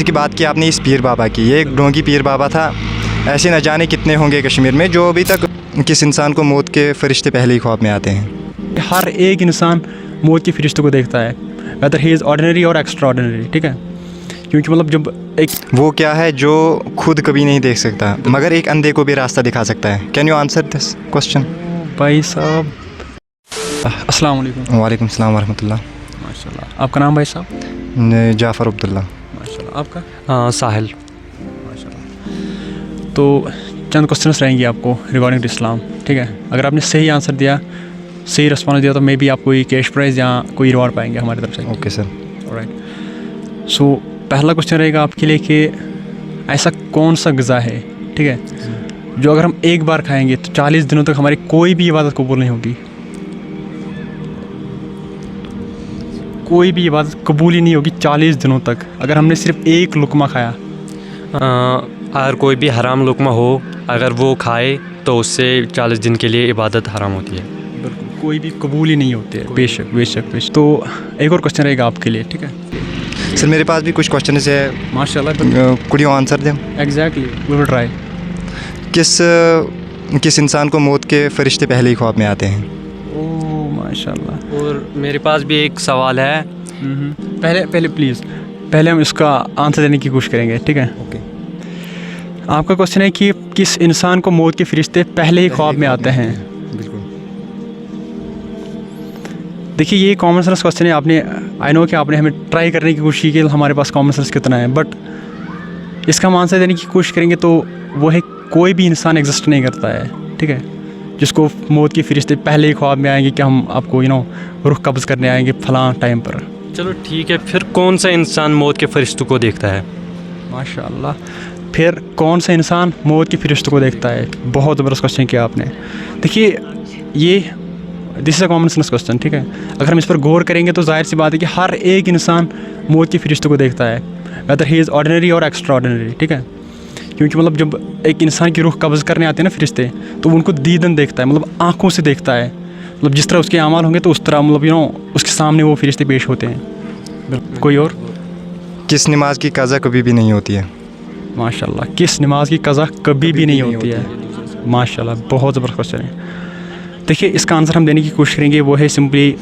जैसे कि बात की आपने इस पीर बाबा की, ये एक ढोंगी पीर बाबा था। ऐसे न जाने कितने होंगे कश्मीर में जो अभी तक किस इंसान को मौत के फरिश्ते पहले ही ख्वाब में आते हैं। हर एक इंसान मौत के फरिश्तों को देखता है, वेदर ही इज़ ऑर्डिनरी और एक्स्ट्रा ऑर्डिनरी, ठीक है। क्योंकि मतलब जब एक वो क्या है जो खुद कभी नहीं देख सकता मगर एक अंधे को भी रास्ता दिखा सकता है। Can you answer this question? भाई साहब, अस्सलाम वालेकुम। वालेकुम सलाम वरहमतुल्लाह। माशाल्लाह। आपका नाम भाई साहब? जाफ़र अब्दुल्ला। माशाल्लाह। आपका? साहिल। माशाल्लाह। तो चंद क्वेश्चंस रहेंगे आपको रिगार्डिंग टू इस्लाम, ठीक है। अगर आपने सही आंसर दिया, सही रिस्पॉन्स दिया तो मे बी आप कोई कैश प्राइज़ या कोई रिवॉर्ड पाएंगे हमारी तरफ से। Okay sir. ऑलराइट। सो पहला क्वेश्चन रहेगा आपके लिए कि ऐसा कौन सा ग़िज़ा है, ठीक है, जो अगर हम एक बार खाएंगे तो 40 दिनों तक हमारी कोई भी इबादत कबूल नहीं होगी, कोई भी इबादत कबूल ही नहीं होगी 40 दिनों तक अगर हमने सिर्फ एक लुकमा खाया। अगर कोई भी हराम लुकमा हो, अगर वो खाए तो उससे 40 दिन के लिए इबादत हराम होती है। बिल्कुल, कोई भी कबूल ही नहीं होती है। बेशक बेशक बेशक। तो एक और क्वेश्चन रहेगा आपके लिए, ठीक है। सर मेरे पास भी कुछ क्वेश्चन है। माशाल्लाह। Could you answer them? Exactly, we will try. किस इंसान को मौत के फरिश्ते पहले ही ख्वाब में आते हैं? ओह माशाल्लाह। और मेरे पास भी एक सवाल है। पहले प्लीज़ हम इसका आंसर देने की कोशिश करेंगे, ठीक है। ओके। आपका क्वेश्चन है कि किस इंसान को मौत के फरिश्ते पहले ही ख्वाब में आते हैं। बिल्कुल। देखिए ये कॉमन सेंस क्वेश्चन है। आपने आई नो कि आपने हमें ट्राई करने की कोशिश की कि हमारे पास कॉमन सेंस कितना है, बट इसका हम आंसर देने की कोशिश करेंगे तो वो है कोई भी इंसान एग्जिस्ट नहीं करता है, ठीक है, जिसको मौत के फरिश्ते पहले ही ख्वाब में आएंगे कि हम आपको रुख कब्ज़ करने आएंगे फ़लाँ टाइम पर। चलो ठीक है, फिर कौन सा इंसान मौत के फरिश्तों को देखता है? माशाल्लाह। फिर कौन सा इंसान मौत के फरिश्तों को देखता है? बहुत ज़बरदस्त क्वेश्चन किया आपने। देखिए ये this is a common sense question, ठीक है। अगर हम इस पर गौर करेंगे तो जाहिर सी बात है कि हर एक इंसान मौत के फरिश्तों को देखता है, वेदर ही इज़ ऑर्डिनरी और एक्स्ट्रा ऑर्डिनरी, ठीक है। क्योंकि मतलब जब एक इंसान की रूह कब्ज़ करने आते हैं ना फरिश्ते, तो उनको दीदन देखता है, मतलब आँखों से देखता है। मतलब जिस तरह उसके अमाल होंगे तो उस तरह मतलब उसके सामने वो फरिश्ते पेश होते हैं। कोई और? किस नमाज की कज़ा कभी भी नहीं होती है? माशाल्लाह। किस नमाज की कज़ा कभी भी नहीं होती है? माशाल्लाह, बहुत ज़बरदस्त क्वेश्चन है। देखिए इसका आंसर हम देने की कोशिश करेंगे, वो है सिंपली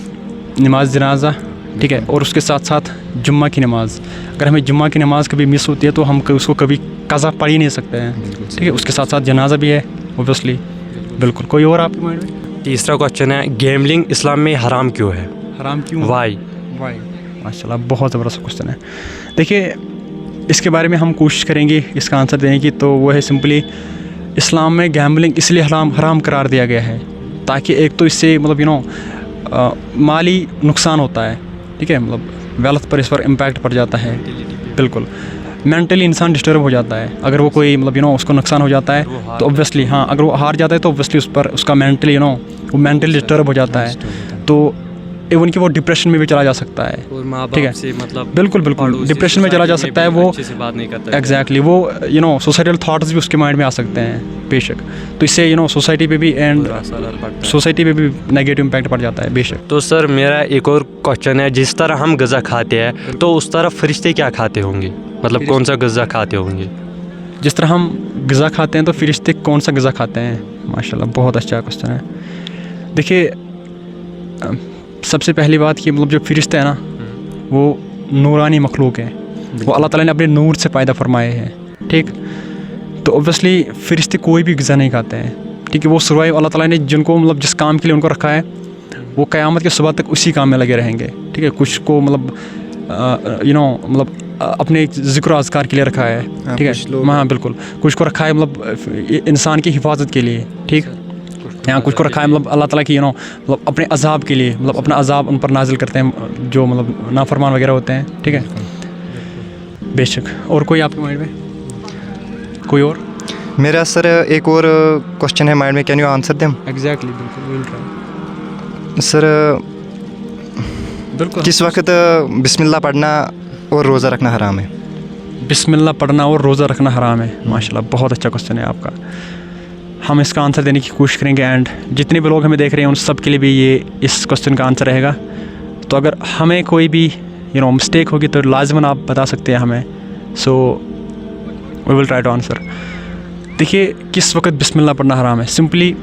नमाज जनाजा, ठीक है, और उसके साथ साथ जुम्मा की नमाज़। अगर हमें जुम्मा की नमाज़ कभी मिस होती है तो हम उसको कभी कज़ा पढ़ ही नहीं सकते हैं, ठीक है। उसके साथ साथ जनाजा भी है ओबियसली। बिल्कुल। कोई और आपके माइंड में? तीसरा क्वेश्चन है, गैम्बलिंग इस्लाम में हराम क्यों है? हराम क्यों? वाई? माशाल्लाह, बहुत ज़बरदस्त क्वेश्चन है। देखिए इसके बारे में हम कोशिश करेंगे इसका आंसर देने की, तो वो है सिंपली इस्लाम में गैम्बलिंग इसलिए हराम करार दिया गया है ताकि एक तो इससे मतलब माली नुकसान होता है, ठीक है, मतलब वेल्थ पर इस पर इम्पैक्ट पड़ जाता है। बिल्कुल। मेंटली इंसान डिस्टर्ब हो जाता है अगर वो कोई मतलब उसको नुकसान हो जाता है तो ऑब्वियसली, हाँ, अगर वो हार जाता है तो ऑब्वियसली उस पर उसका मेंटली वो मेंटली डिस्टर्ब हो जाता है, तो इवन कि वो डिप्रेशन में भी चला जा सकता है, ठीक है। मतलब बिल्कुल डिप्रेशन में चला जा सकता है वो। अच्छे से बात नहीं करता। एग्जैक्टली, वो सोसाइटल थॉट्स भी उसके माइंड में आ सकते हैं, बेशक। तो इससे सोसाइटी पे भी एंड सोसाइटी पे भी नेगेटिव इम्पैक्ट पड़ जाता है, बेशक। तो सर मेरा एक और क्वेश्चन है, जिस तरह हम ग़िज़ा खाते हैं तो उस तरह फरिश्ते क्या खाते होंगे? मतलब कौन सा ग़िज़ा खाते होंगे? जिस तरह हम ग़िज़ा खाते हैं तो फरिश्ते कौन सा ग़िज़ा खाते हैं? माशाल्लाह, बहुत अच्छा क्वेश्चन है। देखिए सबसे पहली बात कि मतलब जो फरिश्ते हैं ना वो नूरानी मखलूक है, वो अल्लाह ताला ने अपने नूर से पैदा फरमाए हैं, ठीक। तो ऑब्वियसली फरिश्ते कोई भी ग़िज़ा नहीं खाते हैं, ठीक है। वो सर्वाइव अल्लाह ताला ने जिनको मतलब जिस काम के लिए उनको रखा है वो क़यामत के सुबह तक उसी काम में लगे रहेंगे, ठीक है। कुछ को मतलब मतलब अपने ज़िक्र अज़कार के लिए रखा है, ठीक है। हाँ बिल्कुल। कुछ को रखा है मतलब इंसान की हिफाजत के लिए, ठीक। यहाँ कुछ को रखा है मतलब अल्लाह ताला की मतलब अपने अज़ाब के लिए, मतलब अपना अज़ाब उन पर नाजिल करते हैं जो मतलब नाफरमान वगैरह होते हैं, ठीक है, बेशक। और कोई आपके माइंड में? कोई और? मेरा सर एक और क्वेश्चन है माइंड में। Can you answer them? Exactly, बिल्कुल, विल ट्राई। सर बिल्कुल। किस वक्त बिस्मिल्लाह पढ़ना और रोज़ा रखना हराम है? बिस्मिल्लाह पढ़ना और रोज़ा रखना हराम है। माशाल्लाह, बहुत अच्छा क्वेश्चन है आपका। हम इसका आंसर देने की कोशिश करेंगे एंड जितने भी लोग हमें देख रहे हैं उन सब के लिए भी ये इस क्वेश्चन का आंसर रहेगा। तो अगर हमें कोई भी मिस्टेक होगी तो लाजमन आप बता सकते हैं हमें, so we will try to answer. देखिए, किस वक्त बिस्मिल्लाह पढ़ना हराम है? सिंपली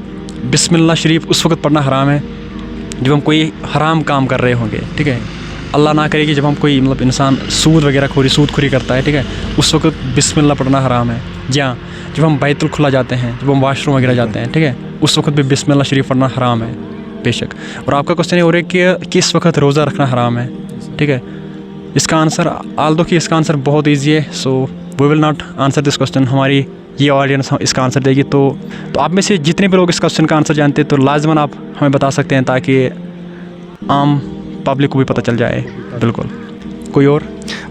बिस्मिल्लाह शरीफ उस वक्त पढ़ना हराम है जब हम कोई हराम काम कर रहे होंगे, ठीक है। अल्लाह ना करे कि जब हम कोई मतलब इंसान सूद वगैरह सूदखोरी करता है, ठीक है, उस वक्त बिस्मिल्लाह पढ़ना हराम है। या जब हम बैतुल खुला जाते हैं, जब हम वाशरूम वगैरह जाते हैं, ठीक है, उस वक्त भी बिस्मिल्लाह शरीफ पढ़ना हराम है बेशक। और आपका क्वेश्चन ये हो रहा है कि किस वक्त रोज़ा रखना हराम है, ठीक है। इसका आंसर आल्दो कि इसका आंसर बहुत ईजी है, so we will not answer this question. हमारी ये ऑडियंस इसका आंसर देगी। तो आप में से जितने भी लोग इस क्वेश्चन का आंसर जानते हैं तो लाजमन आप हमें बता सकते हैं ताकि आम पब्लिक को भी पता चल जाए। बिल्कुल। कोई और?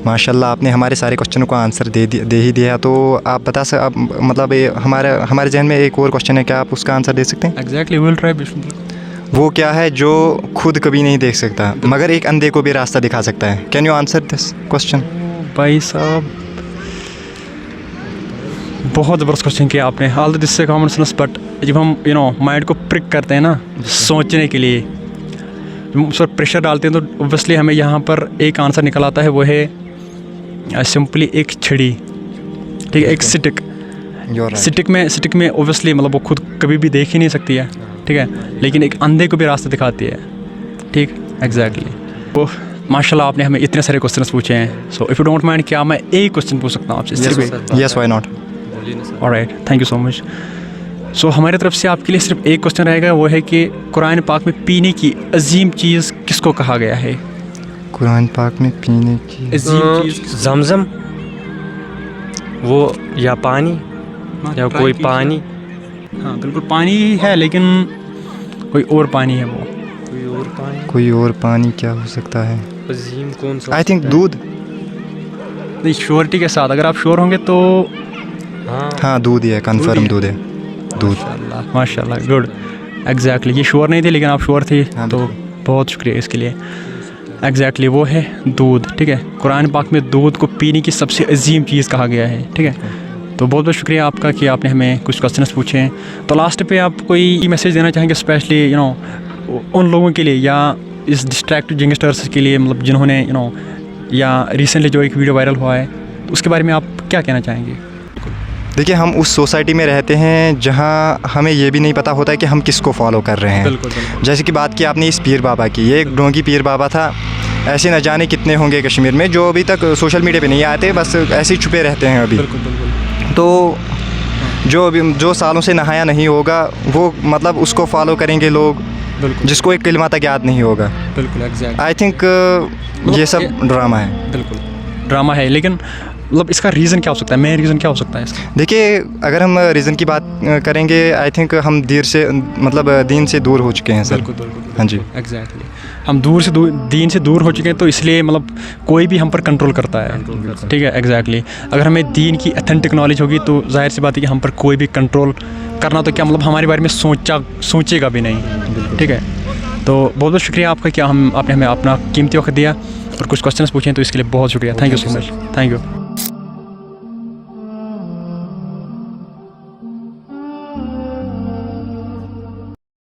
माशाल्लाह, आपने हमारे सारे क्वेश्चनों का आंसर दे ही दिया। तो आप बता आप मतलब हमारे जहन में एक और क्वेश्चन है, क्या आप उसका आंसर दे सकते हैं? Exactly, will try. वो क्या है जो खुद कभी नहीं देख सकता मगर एक अंधे को भी रास्ता दिखा सकता है? Can you answer this question? भाई साहब, बहुत ज़बरदस्त क्वेश्चन किया आपने। ऑल दिस से कॉमन सेंस, बट जब हम माइंड को प्रिक करते हैं ना सोचने के लिए, जब उस पर प्रेशर डालते हैं तो ऑब्वियसली हमें यहाँ पर एक आंसर निकल आता है। वो है सिंपली एक छड़ी, ठीक है, एक स्टिक। स्टिक में ऑब्वियसली मतलब वो खुद कभी भी देख ही नहीं सकती है, ठीक है, लेकिन एक अंधे को भी रास्ता दिखाती है, ठीक। एग्जैक्टली। तो माशाल्लाह आपने हमें इतने सारे क्वेश्चंस पूछे हैं। So if you don't mind, क्या मैं एक क्वेश्चन पूछ सकता हूँ आपसे? Yes, why not. Alright, thank you so much. So हमारी तरफ से आपके लिए सिर्फ एक क्वेश्चन रहेगा, वो है कि कुरान पाक में पीने की अजीम चीज़ किसको कहा गया है? कुरान पाक में पीने की अजीम चीज़? जमजम, वो या पानी या कोई पानी। हाँ बिल्कुल, पानी ही है, लेकिन कोई और पानी है वो। कोई और पानी क्या हो सकता है? अजीम कौन सा? आई थिंक दूध। नहीं, श्योरिटी के साथ अगर आप श्योर होंगे तो हाँ, दूध ही है, कन्फर्म दूध है। दूध। माशाल्लाह, गुड। एग्जैक्टली, ये श्योर नहीं थे लेकिन आप श्योर थे, हाँ, तो बहुत शुक्रिया इसके लिए। एग्जैक्टली, वो है दूध, ठीक है। कुरान पाक में दूध को पीने की सबसे अजीम चीज़ कहा गया है, ठीक है। तो बहुत बहुत शुक्रिया आपका कि आपने हमें कुछ क्वेश्चंस पूछे हैं। तो लास्ट पे आप कोई मैसेज देना चाहेंगे स्पेशली उन लोगों के लिए या इस डिस्ट्रैक्टेड यंगस्टर्स के लिए, मतलब जिन्होंने या रिसेंटली जो एक वीडियो वायरल हुआ है, तो उसके बारे में आप क्या कहना चाहेंगे? देखिए, हम उस सोसाइटी में रहते हैं जहाँ हमें ये भी नहीं पता होता है कि हम किसको फॉलो कर रहे हैं। बिल्कुल। जैसे कि बात की आपने इस पीर बाबा की, ये एक ढोंगी पीर बाबा था। ऐसे न जाने कितने होंगे कश्मीर में जो अभी तक सोशल मीडिया पे नहीं आते, बस ऐसे ही छुपे रहते हैं अभी। तो जो सालों से नहाया नहीं होगा वो मतलब उसको फॉलो करेंगे लोग, जिसको एक कलिमा तक याद नहीं होगा। बिल्कुल, एग्जैक्ट। आई थिंक ये सब ड्रामा है। बिल्कुल ड्रामा है, लेकिन मतलब इसका रीज़न क्या हो सकता है? मेन रीज़न क्या हो सकता है इसका? देखिए, अगर हम रीज़न की बात करेंगे, आई थिंक हम दीन से दूर हो चुके हैं सर। बिल्कुल। हाँ जी, एग्जैक्टली। हम दीन से दूर हो चुके हैं, तो इसलिए मतलब कोई भी हम पर कंट्रोल करता है, ठीक है। एग्जैक्टली। अगर हमें दीन की ऑथेंटिक नॉलेज होगी तो जाहिर सी बात है कि हम पर कोई भी कंट्रोल करना तो क्या मतलब हमारे बारे में सोचेगा भी नहीं, ठीक है। तो बहुत बहुत शुक्रिया आपका कि आपने हमें अपना कीमती वक्त दिया और कुछ क्वेश्चंस पूछे, तो इसके लिए बहुत शुक्रिया। Thank you so much. Thank you.